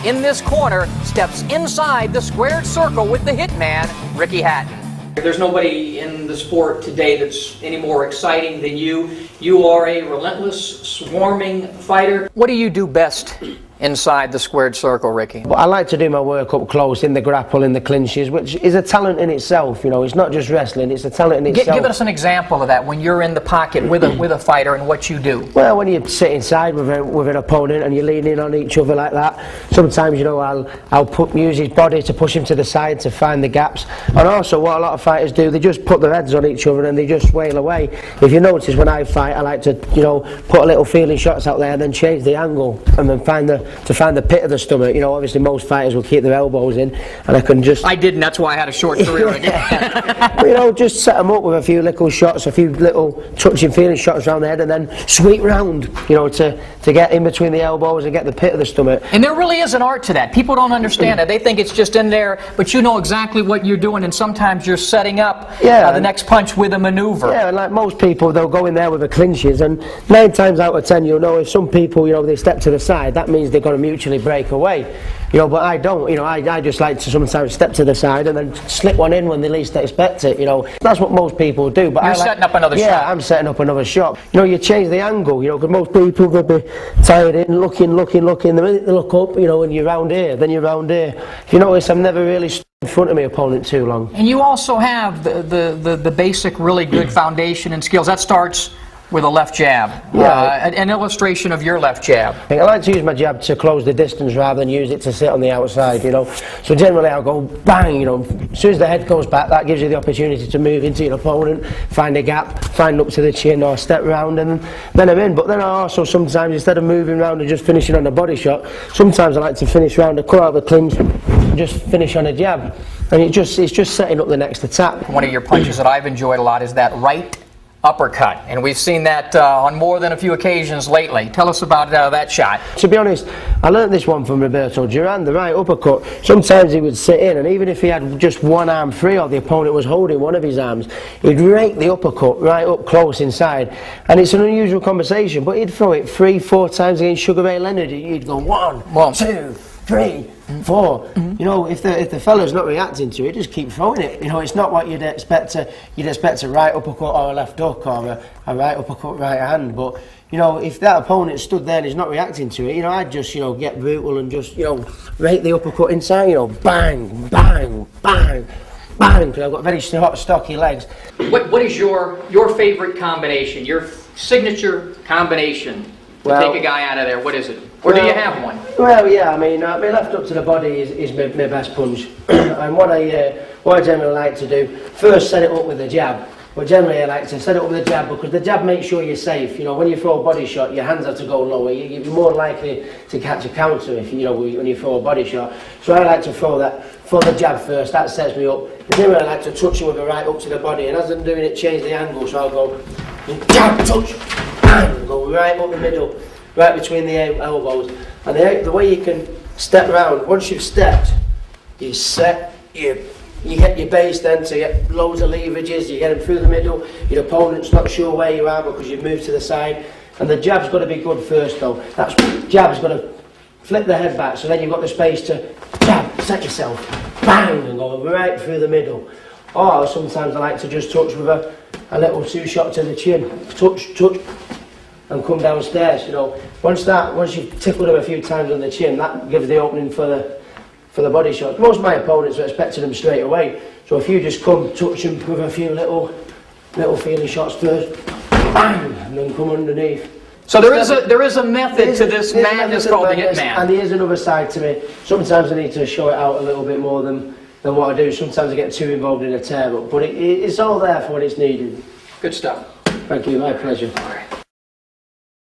in this corner, steps inside the squared circle with the hitman, Ricky Hatton. There's nobody in the sport today that's any more exciting than you. You are a relentless, swarming fighter. What do you do best inside the squared circle, Ricky? Well, I like to do my work up close in the grapple, in the clinches, which is a talent in itself. You know, it's not just wrestling; it's a talent in itself. Give us an example of that when you're in the pocket with a fighter and what you do. Well, when you sit inside with an opponent and you're leaning on each other like that, sometimes, you know, I'll use his body to push him to the side to find the gaps. And also, what a lot of fighters do, they just put their heads on each other and they just wail away. If you notice, when I fight, I like to, you know, put a little feeling shots out there and then change the angle and then find the pit of the stomach. You know, obviously most fighters will keep their elbows in, and I can just... I didn't, that's why I had a short career. You know, just set them up with a few little shots, a few little touching feeling shots around the head, and then sweep round, you know, to get in between the elbows and get the pit of the stomach. And there really is an art to that. People don't understand it. They think it's just in there, but you know exactly what you're doing, and sometimes you're setting up the next punch with a maneuver. Yeah, and like most people, they'll go in there with the clinches, and 9 times out of 10, you'll know if some people, you know, they step to the side, that means they're going to mutually break away. You know, but I don't. You know, I just like to sometimes step to the side and then slip one in when they least expect it. You know, that's what most people do. But you're setting up another shot. Yeah, I'm setting up another shot. You know, you change the angle. You know, because most people will be tired in, looking. The minute they look up, you know, and you're round here, then you're round here. If you notice, I'm never really stood in front of my opponent too long. And you also have the basic, really good foundation and skills. That starts with a left jab. Yeah. An illustration of your left jab. I like to use my jab to close the distance rather than use it to sit on the outside, you know. So generally I'll go bang, you know. As soon as the head goes back, that gives you the opportunity to move into your opponent, find a gap, find up to the chin or step round, and then I'm in. But then I also sometimes, instead of moving round and just finishing on a body shot, sometimes I like to finish round, cut out the clinch, and just finish on a jab. And it's just setting up the next attack. One of your punches that I've enjoyed a lot is that right uppercut, and we've seen that on more than a few occasions lately. Tell us about that shot. To be honest, I learnt this one from Roberto Duran, the right uppercut. Sometimes he would sit in, and even if he had just one arm free or the opponent was holding one of his arms, he'd rake the uppercut right up close inside. And it's an unusual conversation, but he'd throw it 3-4 times against Sugar Ray Leonard. He'd go 1, 2, 3, 4. You know, if the fella's not reacting to it, just keep throwing it. You know, it's not what you'd expect a right uppercut or a left hook or a right uppercut right hand. But you know, if that opponent stood there and he's not reacting to it, you know, I'd just, you know, get brutal and just, you know, rake the uppercut inside. You know, bang, bang, bang, bang. Because I've got very stocky legs. What is your favorite combination? Your signature combination to take a guy out of there? What is it? Or do you have one? Well, yeah, I mean, my left up to the body is my best punch. And what I generally like to do, first set it up with a jab. But generally I like to set it up with a jab because the jab makes sure you're safe. You know, when you throw a body shot, your hands have to go lower. You're more likely to catch a counter if you know when you throw a body shot. So I like to throw the jab first. That sets me up. And then I like to touch him with a right up to the body. And as I'm doing it, change the angle. So I'll go jab, touch, bang, go right up the middle. Right between the elbows, and the way you can step round, once you've stepped, you set, you get your base then to get loads of leverages, you get them through the middle, your opponent's not sure where you are because you've moved to the side, and the jab's got to be good first though. That jab's got to flip the head back, so then you've got the space to jab, set yourself, bang, and go right through the middle. Or sometimes I like to just touch with a little 2-shot to the chin, touch, and come downstairs. You know, once you've tickled them a few times on the chin, that gives the opening for the body shots. Most of my opponents are expecting them straight away, so if you just come touch them with a few little feeling shots first, bang, and then come underneath. So there is a method to this madness called the Hitman. And there is another side to me. Sometimes I need to show it out a little bit more than what I do. Sometimes I get too involved in a tear-up, but it's all there for when it's needed. Good stuff. Thank you, my pleasure. All right.